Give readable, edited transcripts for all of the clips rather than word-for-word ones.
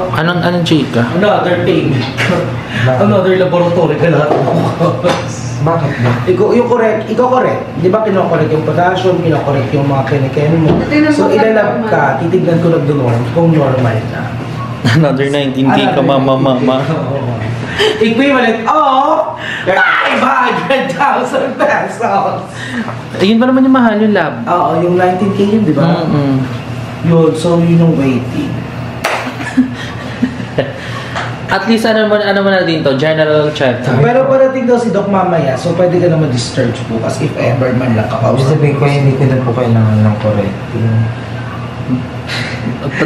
Anong chika? Another thing. Another laboratory ka lahat. Bakit ba? Ikaw correct. Di ba kinokorek yung potassium, kinokorek yung mga kinikemi mo. So ilalab ka, titignan ko lang doon kung normal na. Another 19K ka, mama. Equivalent of 500,000 pesos. Ayun pa naman yung mahal yung lab. Oo, yung 19K yun, di ba? Yun, so yun yung waiting. At least ano mo na din to, general check. Pero parating daw si Doc mamaya, so pwede ka naman discharge bukas if ever man lang kakausap. Sabihin ko, hindi ko na po kailangan ng correcting.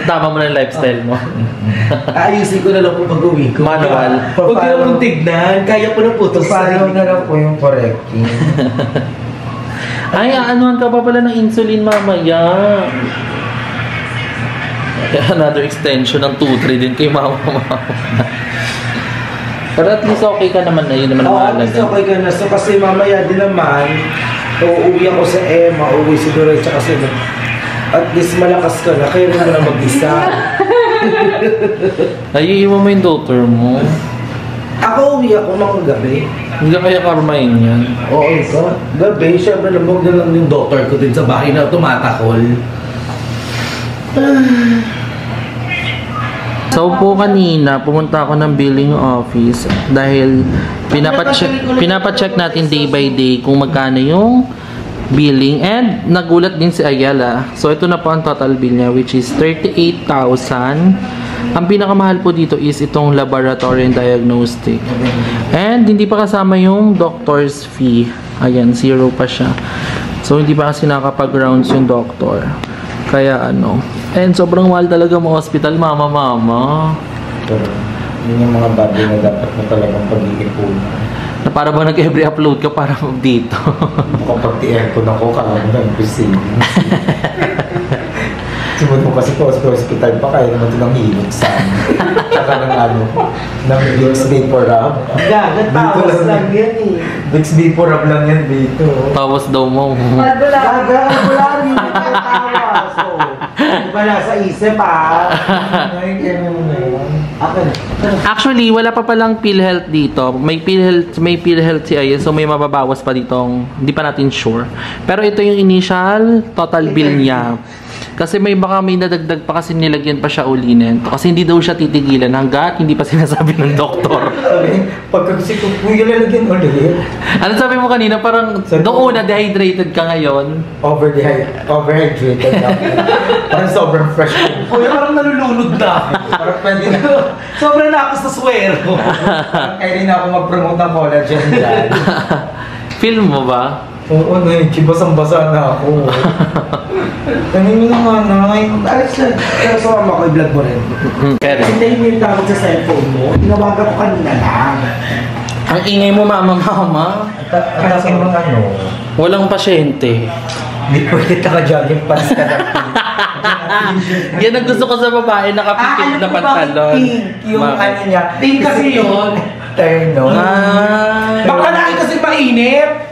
Tama mo na yung lifestyle mo. Ayusin ko na lang po pag-uwi ko. Manual. Huwag ka na mong tignan, kaya po na po ito. Paano na lang po yung correcting? Ay, anuhan ka pa pala ng insulin mamaya. Another extension ng 2-3 din kay mama. Pero at least okay ka naman na yun naman ang mahalaga. At least okay ka na. So kasi mamaya din naman, uuwi ako sa Emma, uuwi si Doray, tsaka si at least malakas ka na, kaya mo na mag-isa. Ay, iwan mo yung doctor mo. Ako uwi ako mga gabi. Hindi kaya karmain yan. Oo, ikaw. Gabi, syempre labog na lang yung doctor ko din sa bahay na tumatakol. So po kanina, pumunta ako ng billing office dahil pinapacheck natin day by day kung magkano yung billing, and nagulat din si Ayala. So ito na po ang total bill niya, which is 38,000. Ang pinakamahal po dito is itong laboratory and diagnostic. And hindi pa kasama yung doctor's fee. Ayan, 0 pa siya. So hindi pa kasi nakapag-rounds yung doctor. Kaya ano, and sobrang mahal talaga mga hospital, mama. Yun yung mga bagay na dapat mo talagang pag-iipunan. Na para ba nag-every upload ka para dito? Kapag ti-air ko na ko, kala mo na yung savings. Simod mo kasi po, hospital pa, kaya naman ito ng hilot sa amin. Tsaka ng ng Vicks Vaporub. Gagat, tawas lang yan eh. Vicks Vaporub lang yan dito. Tawas daw mo. Gagat, wala rin yung tawas. Di ba nasa isip Ay, kaya mo na yun. Actually, wala pa palang PhilHealth dito. May PhilHealth si Aya, so may mababawas pa ditong, hindi pa natin sure. Pero ito yung initial total bill niya. Kasi baka may nadagdag pa kasi nilagyan pa siya ulinin. Kasi hindi daw siya titigilan hanggat hindi pa sinasabi ng doktor. Pagka kasi kung kuya lalagyan ulit. Ano sabi mo kanina? Parang noong una dehydrated ka ngayon. Overhydrated na. Parang sobrang fresh. Kuya, parang nalulunod na. Parang pwede na. Sobrang na ako sa swero. Parang kaya rin ako mag-promote ng collagen dyan. Feel mo ba? Oo, basang-basa na ako. Kanino na nga, Alex, pero sumama ko, i-vlog mo rin. Pero Hintayin mo yung tawag sa cellphone mo. Tinawagan ko kanina lang. ang ingay mo, mama. Kasi mga Walang pasyente. Hindi pwede naka-jogging pants ka lang. Yan ang gusto ko sa babae, nakapikit na pantalon. Pink yung ano niya. Pink kasi yun. Terno. Baka laki kasi mainit.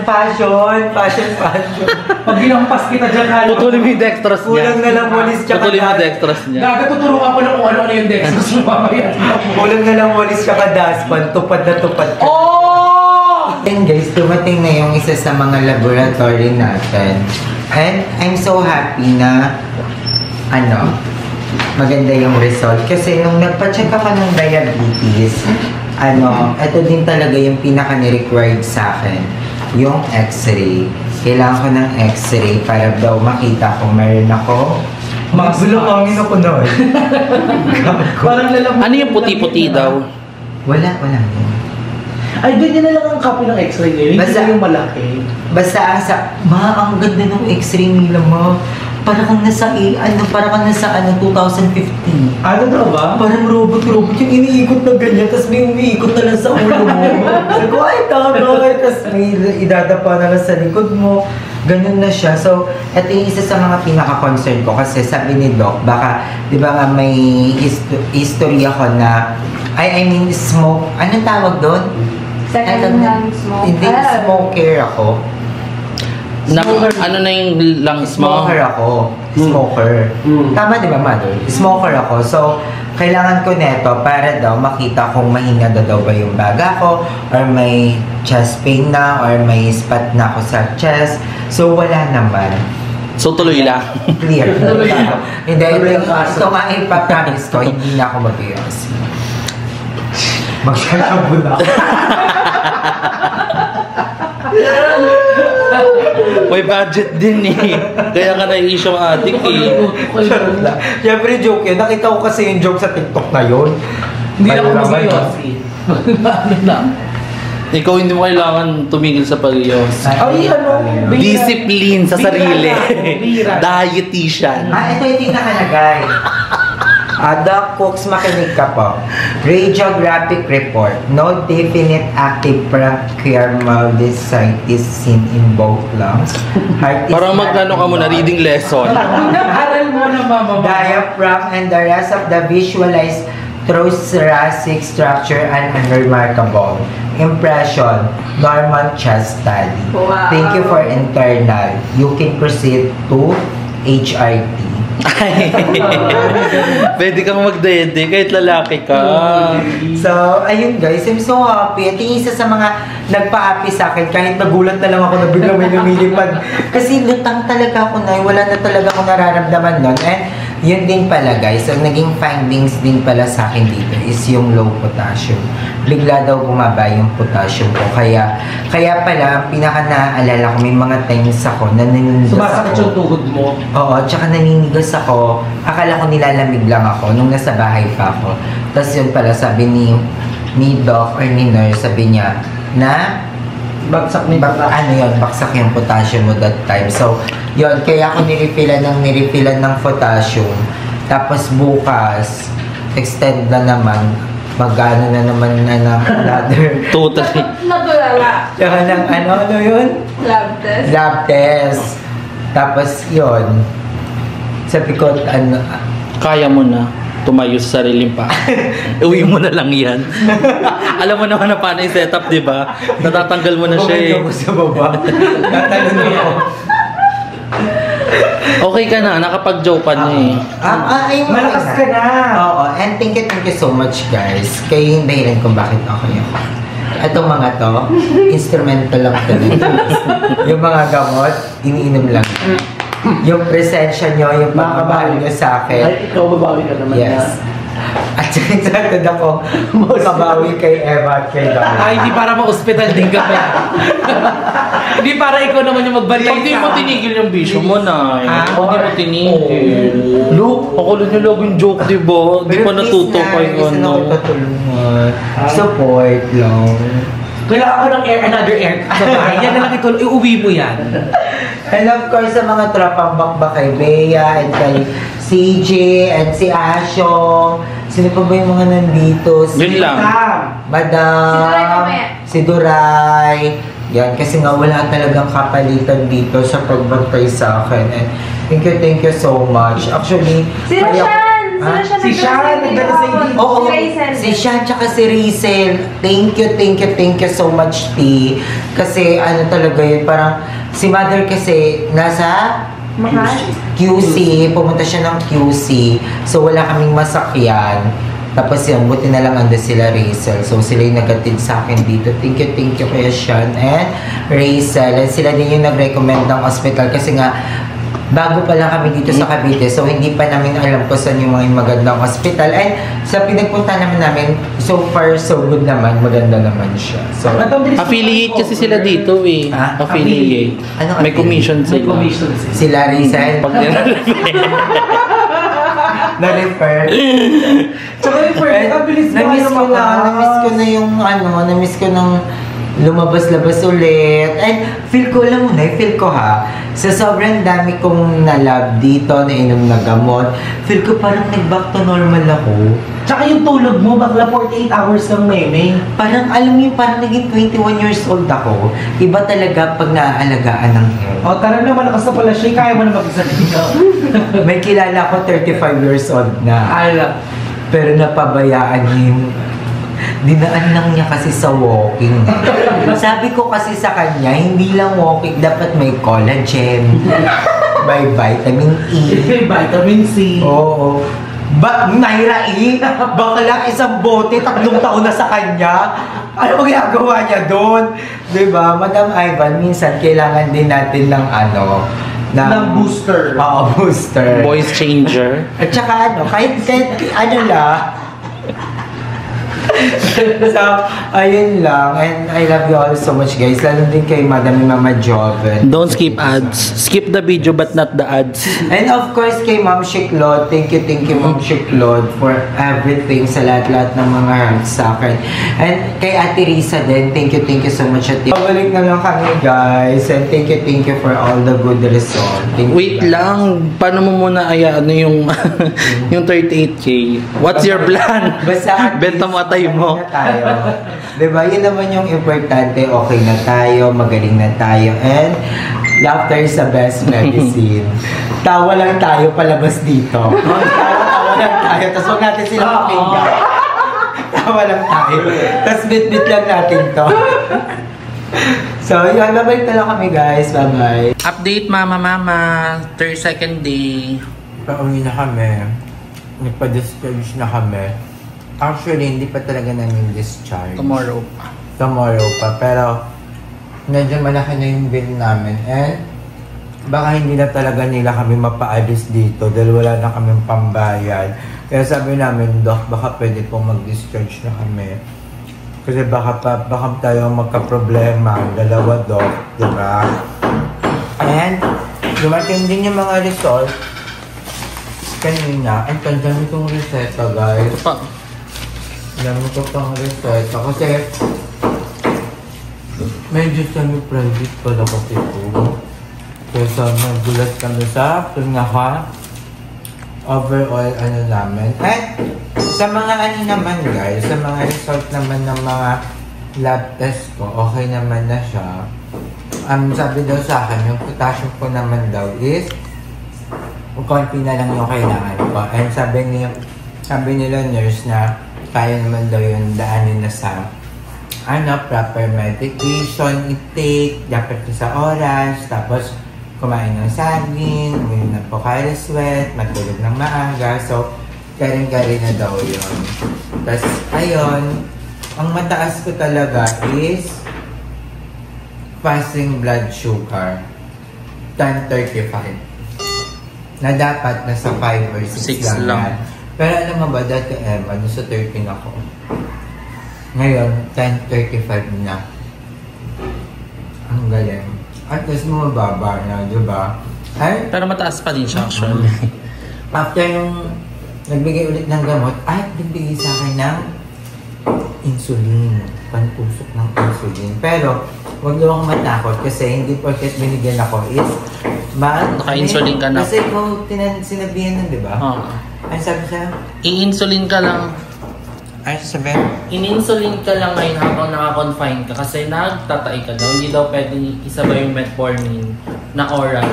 Fashion. Pag ginampas kita dyan, Putulin mo yung dextrose niya. Kulang na lang walis tsaka Putulin mo yung dextrose niya. Gagatuturuan ko lang kung ano yung dextrose mo mamaya. Kulang na lang walis tsaka dustpan. Tupad na tupad ka. Oh! And guys, dumating na yung isa sa mga laboratory natin. And I'm so happy na maganda yung result. Kasi nung nagpa-check ako ng diabetes, ito din talaga yung pinaka-required sa akin. Yung x-ray. Kailangan ko ng x-ray para daw makita kung meron ako. Bulangangin ako na eh. Parang lalamang. Ano yung puti-puti daw? Wala. Ay, ganyan na lang ang copy ng x-ray ngayon. Hindi Basta- yung malaki. Basta ang ganda ng x-ray nila mo. Para kang nasa 2015. Ano daw ba? Parang robot yung iniikot na ganyan, tapos may umiikot na lang sa ulo mo. Sabi ko, ay tagay, tapos may idadapa na lang sa likod mo. Ganun na siya. So, ito yung isa sa mga pinaka-concern ko kasi sabi ni Doc, baka, di ba nga may history ako na, I mean, smoke, anong tawag doon? Second-hand smoke. Hindi, smoker ako. Ano na yung lungs mo? Smoker ako. Smoker. Tama di ba, mother? Smoker ako. So, kailangan ko neto para daw makita kung mahina daw ba yung baga ko or may chest pain na or may spot na ako sa chest. So wala naman. So tuloy lang. Clear. Hindi, ito nga ipapromise ko, hindi na ako mag-ios. Magsasabon ako. May budget din eh. Kaya ka na-issue ang adik eh. Siyempre joke yun. Nakita ko kasi yung joke sa TikTok na yun. Hindi ako mag-iossi. Ano na? Ikaw hindi mo kailangan tumigil sa pag-iyos. Ay, ano? Discipline sa sarili. Dietitian. Ito yung nakalagay. Doc Cooks, makinig ka po. Radiographic report. No definite active bronchiomyositis seen in both lungs. Heart is Parang magkano ka muna, reading lesson. Aral mo na, mama. diaphragm and the rest of the visualized thoracic structure and unremarkable. Impression, normal chest study. Wow. Thank you for internal. You can proceed to HRT. Pwede kang magdede kahit lalaki ka. So, ayun guys, I'm so happy. At yung isa sa mga nagpa-happy sa akin, kahit nagulat na lang ako na biglang may lumilipad. Kasi lutang talaga ako na, wala na talaga akong nararamdaman nun. And yun din pala guys, ang naging findings din pala sa akin dito is yung low potassium. Bigla daw bumaba yung potassium ko. Kaya pala, pinaka naaalala ko, may mga times ako na naninigas Sumasakit yung ako. tuhod mo. Oo, tsaka naninigas ako. Akala ko nilalamig lang ako nung nasa bahay pa ako. Tapos yun pala, sabi ni doc or ni nurse, sabi niya na Bagsak ni ano yun, baksak yung potassium mo that time. So, yun, kaya ako nirefillan ng potassium. Tapos bukas, extend na naman, magano na naman na ng another. Totally. Natulala. Tsaka ng ano yun? Lab test. Lab test. Tapos yun, sabi ko, ano, Kaya mo na tumayo sa sariling pa. Uwi mo na lang yan. Alam mo naman na paano yung setup, di ba? Natatanggal mo na siya eh. Bumalik ako sa baba. Tatalon ako. Okay ka na, nakapag-joke ka na eh. Ayun, Malakas ka na. Oo, and thank you so much guys. Kayo yung dahilan kung bakit okay ako. Itong mga to, instrumental lang talaga. Yung mga gamot, iniinom lang. Yung presensya nyo, yung pagmamahal nyo sa akin. Ay, ikaw babawi ka naman Yes. At excited ako makabawi kay Eva at kay Dami. Ay, hindi para ma-hospital din kami. Hindi para ikaw naman yung magbantay Pag di mo tinigil yung bisyo mo na. Pag di mo tinigil. Look, Ako lang yung laging joke, di ba? Di pa natuto pa yung ano. Support lang. Kailangan ko ng another air sa bahay. Yan na lang ito. Iuwi mo yan. And of course, sa mga tropang bakba kay Bea and kay CJ and si Asyong. Sino pa ba yung mga nandito? Yun lang. Madam. Si Duray. Yan, kasi nga wala talagang kapalitan dito sa pagbantay sa akin. And thank you so much. Actually, Sino siya? Si Sean, nagdala sa hindi. Oo, si Sean tsaka si Rizel. Thank you so much, T. Kasi ano talaga yun, parang si Mother kasi nasa QC, pumunta siya ng QC. So wala kaming masakyan. Tapos yun, buti na lang ando sila Rizel. So sila yung nagatid sa akin dito. Thank you Kuya Sean and Rizel. And sila din yung nag-recommend ng hospital kasi nga bago pa lang kami dito sa Cavite, so hindi pa namin alam kung saan yung mga magandang hospital. And sa pinagpunta naman namin, so far so good naman, maganda naman siya. So, Affiliate kasi sila dito eh. Ah, Affiliate. Ano May commission May sila. commission sila. sila Rizel, Pag na-refer. Tsaka yung first, ang bilis Namiss ko na yung namiss ko ng lumabas-labas ulit. And feel ko lang muna, feel ko ha, sa sobrang dami kong nalab dito, nainom na gamot, feel ko parang nag-back to normal ako. Tsaka yung tulog mo, bakla 48 hours lang meme. Parang, alam mo yung parang naging 21 years old ako. Iba talaga pag naaalagaan ng hair. O, tara na, malakas na pala siya. Kaya mo na mag-isa dito. May kilala ko 35 years old na. Ala. Pero napabayaan niya yung dinaan lang niya kasi sa walking. Sabi ko kasi sa kanya, hindi lang walking, dapat may collagen, may vitamin E. Vitamin C. Oo. Naira bakla isang bote, 3 taon na sa kanya. Ano ginagawa niya doon? Diba? Madam Ivan, minsan kailangan din natin ng ng booster. Oo, booster. Voice changer. At saka kahit ano lang. So, ayun lang. And I love you all so much, guys. Lalo din kay Madam Mama Joven. Don't skip ads. Skip the video but not the ads. And of course, kay Ma'am Shiklod. Thank you, Ma'am Shiklod for everything sa lahat-lahat ng mga help sa akin. And kay Ate Risa din, thank you so much. Pabalik na lang kami, guys. And thank you for all the good result. Wait lang. Paano mo muna yung yung 38K? What's your plan? Basta benta mo atay mo. Tayo. Diba? Yun naman yung importante. Okay na tayo, magaling na tayo. And laughter is the best medicine. Tawa lang tayo palabas dito. Tawa lang tayo. Tapos huwag natin sila pakinggan. Tawa lang tayo. Tapos bit-bit lang natin to. So, yun. Babalik na lang kami, guys. Bye-bye. Update, mama. 32nd day. Pauwi na kami. Nagpa-discharge na kami. Actually, hindi pa talaga namin discharge. Tomorrow pa. Pero, medyo malaki na yung bill namin. And, baka hindi na talaga nila kami mapaalis dito dahil wala na kaming pambayad. Kaya sabi namin, Doc, baka pwede pong mag-discharge na kami. Kasi baka tayo magka-problema. 2, Doc. Diba? And, dumating din yung mga result kanina. And, tandaan itong reseta, guys. Dami ko pang reseta kasi medyo semi-private pala kasi ito. Kaya nagulat kami sa overall namin. At sa mga naman, guys, sa mga result naman ng mga lab test ko, okay naman na siya. Sabi daw sa akin, yung potassium ko naman daw is konti na lang yung kailangan ko. And sabi nila nurse na kaya naman daw yung daanin na sa proper medication intake, dapat sa oras, tapos kumain ng saging, uminom ng Pocari Sweat, matulog ng maaga. So, garing-garing na daw yun. Tapos, ayun, ang mataas ko talaga is fasting blood sugar, 1035. Na dapat nasa 5 or 6 lang. Pero alam mo ba, dati Emma, nasa 13 ako. Ngayon, 10:35 na. Ang galing. At least mababa na, di ba? Pero mataas pa din siya actually. After yung nagbigay ulit ng gamot, nagbigay sa akin ng insulin. Pantusok ng insulin. Pero, huwag niyo akong matakot kasi hindi porket binigyan ako is naka-insulin ka na. Kasi kung sinabihan nun, di ba? Ano sabi sa'yo? I-insulin ka lang. Ano sabi? In-insulin ka lang ngayon habang naka-confine ka kasi nagtatay ka daw. Hindi daw pwedeng isabay yung metformin na oral.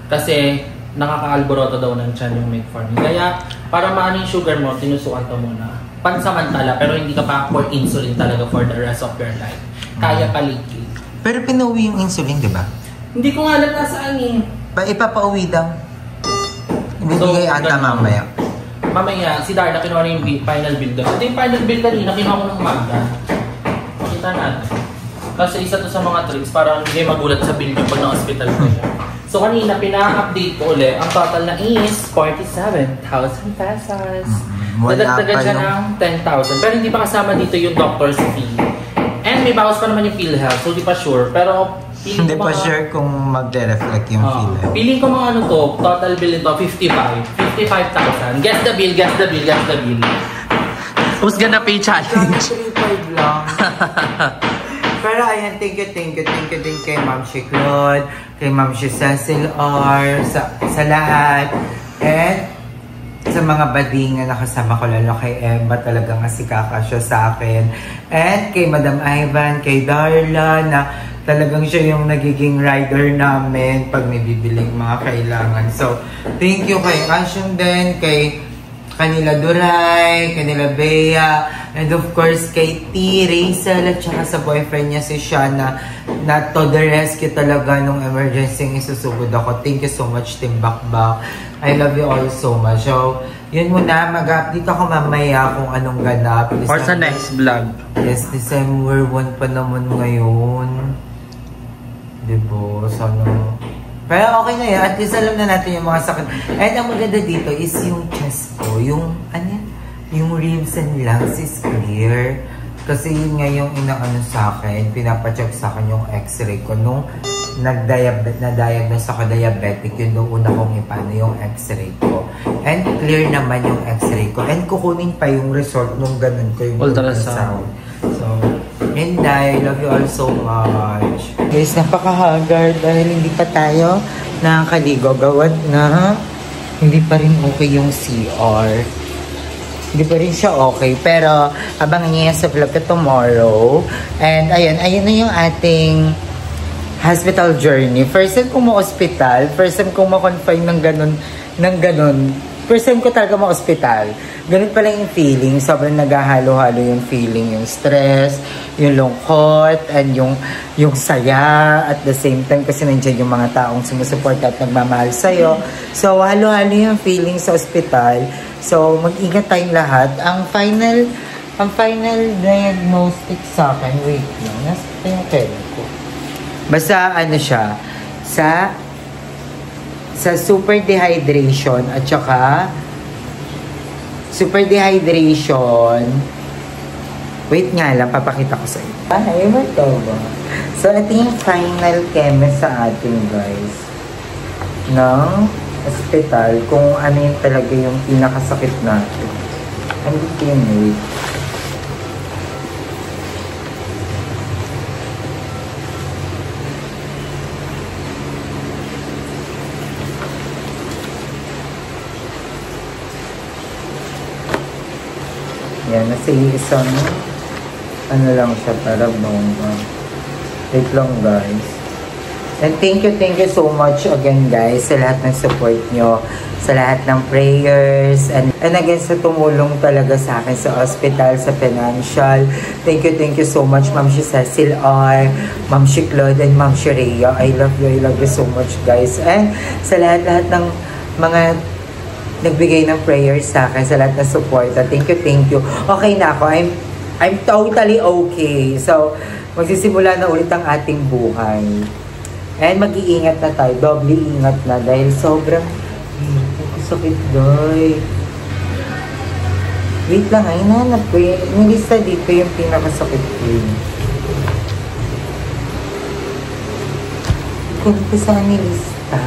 Kasi nakaka-alboroto daw ng tiyan yung metformin. Kaya para maano yung sugar mo, tinusukan ka muna. Pansamantala, pero hindi ka pa for insulin talaga for the rest of your life. Kaya paligid. Pero pinauwi yung insulin, di ba? Hindi ko nga alam nasaan eh. Ipapauwi daw. Ibibigay ata mamaya. Mamaya, si Darla kinuha na yung final bill doon. Ito yung final bill kanina, kinuha ko ng umaga. Makita natin. Kasi isa to sa mga tricks para hindi magulat sa bill yung pag na-hospital ko siya. So kanina, pina-update ko ulit. Ang total na is 47,000 pesos. Dadagdagan siya ng 10,000. Pero hindi pa kasama dito yung doctor's fee. And may bawas pa naman yung PhilHealth. So hindi pa sure. Pero hindi pa sure kung magde-reflect yung PhilHealth. Piling ko mga total bill nito, 55,000. Guess the bill. Who's gonna pay challenge? 3.5 lang. Pero ayan, thank you din kay Ma'am Shiklod, kay Ma'am Cecil R, sa lahat. And sa mga bading na nakasama ko, lalo kay Emma, talagang asikaka siya sa akin. And kay Madam Ivan, kay Darla, na talagang siya yung nagiging rider namin pag may bibiling mga kailangan. So, thank you kay Asyong din, kay kanila Duray, kanila Bea, and of course kay T. Rachel at saka sa boyfriend niya si Shana na to the rescue talaga nung emergency isusugod ako. Thank you so much, Team Bakbak. I love you all so much. So, Yun muna, mag-update ako mamaya kung anong ganap. Or sa next vlog. Yes, December 1 pa naman ngayon. Diba? Sana. Pero okay na yan. At least alam na natin yung mga sakit. And ang maganda dito is yung chest ko. Yung, ano yan? Yung ribs and lungs is clear. Kasi yun nga yung inaano sa akin. Pinapacheck sa akin yung x-ray ko. Nung na-diagnose ako diabetic, yun nung una kong ipano yung x-ray ko. And clear naman yung x-ray ko. And kukunin pa yung result nung ganun ko yung ultrasound. So, and I love you all so much. Guys, napaka-haggard dahil hindi pa tayo nakakaligo. Gawad na hindi pa rin okay yung CR. Hindi pa rin siya okay. Pero, abangan niya sa vlog ko tomorrow. And, ayun na yung ating hospital journey. First time kong ma-hospital. First time kong ma-confine ng ganun. First time ko talaga ma-hospital. Ganun pala yung feeling. Sobrang naghahalo-halo yung feeling. Yung stress, yung lungkot, and yung saya. At the same time, kasi nandiyan yung mga taong sumusuporta at nagmamahal sa'yo. So, halo-halo yung feeling sa hospital. So, mag-ingat tayong lahat. Ang final diagnostic sa akin, wait lang, nasa yung pen ko. Basta, ano siya, sa super dehydration at saka super dehydration. Wait nga lang, papakita ko sa iyo. Ay, ito ba? So, ito yung final chemist sa atin, guys. Ng hospital, kung ano yung talaga yung pinakasakit natin. Ano yung wait? Yan, nasa isang ano lang siya, para bongga. Wait lang, guys. And thank you so much again, guys, sa lahat ng support nyo, sa lahat ng prayers, and again, sa tumulong talaga sa akin sa hospital, sa financial. Thank you so much, Ma'am si Cecil R, Ma'am si Claude, and Ma'am si Rhea. I love you so much, guys. And sa lahat ng mga nagbigay ng prayers sa akin, sa lahat ng support. Thank you. Okay na ako. I'm totally okay. So, magsisimula na ulit ang ating buhay. And mag-iingat na tayo. Doble ingat na dahil sobrang sakit, guys. Wait lang, ay nanap ko. Yung lista dito yung pinakasakit ko. Kung ko saan yung lista.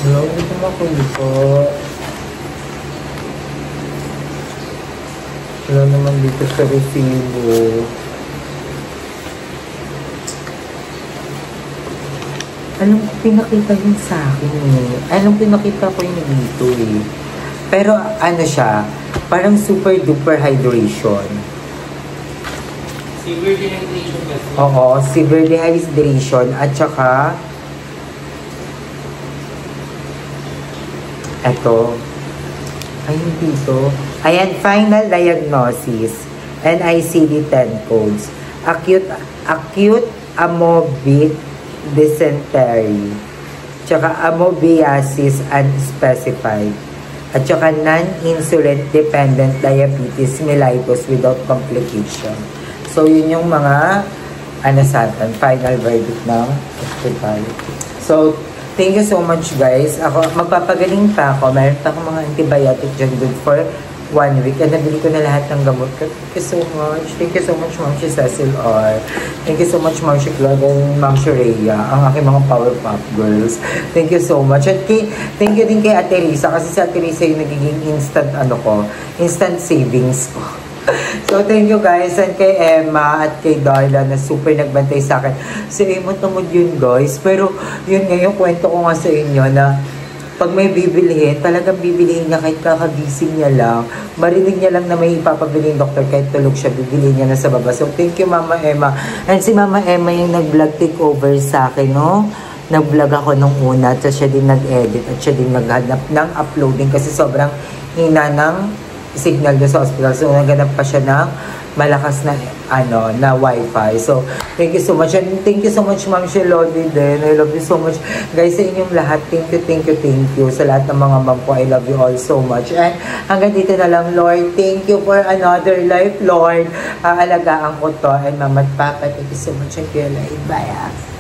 Hello, ito makuliko. Wala naman dito sa resibo. Anong pinakita yun sa akin eh? Anong pinakita ko yun dito eh? Pero ano siya, parang super duper hydration. Severe dehydration kasi. Oo, severe dehydration at saka eto. Ayun dito. Ayan, final diagnosis. NICD-10 codes. Acute amoebic dysentery. Tsaka amoebiasis unspecified. At saka non-insulin dependent diabetes mellitus without complication. So, yun yung mga final verdict ng hospital. So, thank you so much, guys. Ako, magpapagaling pa ako. Meron pa akong mga antibiotic dyan good for 1 week. And nabili ko na lahat ng gamot. Thank you so much. Thank you so much, Ma'am si Cecil R. Thank you so much, Ma'am si Claude and Ma'am si Rhea. Ang aking mga power pop girls. Thank you so much. At thank you din kay Ate Risa. Kasi si Ate Risa yung nagiging instant savings ko. So, thank you guys. And kay Emma at kay Darla na super nagbantay sa akin. Si Emma tamad yun, guys. Pero, yun nga yung kwento ko nga sa inyo na pag may bibilihin, talagang bibilihin niya kahit kakagising niya lang. Marinig niya lang na may ipapabili yung doktor kahit tulog siya, bibilihin niya na sa baba. So, thank you, Mama Emma. And si Mama Emma yung nag-vlog takeover sa akin, no? Nag-vlog ako nung una, at siya din nag-edit, at siya din naghanap ng uploading kasi sobrang hina ng signal doon sa hospital. So, naghanap pa siya ng malakas na na wifi. So, thank you so much. And thank you so much, Ma'am Shelody din. I love you so much. Guys, sa inyong lahat, thank you. Sa lahat ng mga ma'am ko, I love you all so much. And hanggang dito na lang, Lord. Thank you for another life, Lord. Aalagaan ko to. And Mama at Papa, thank you so much. Thank you. Bye.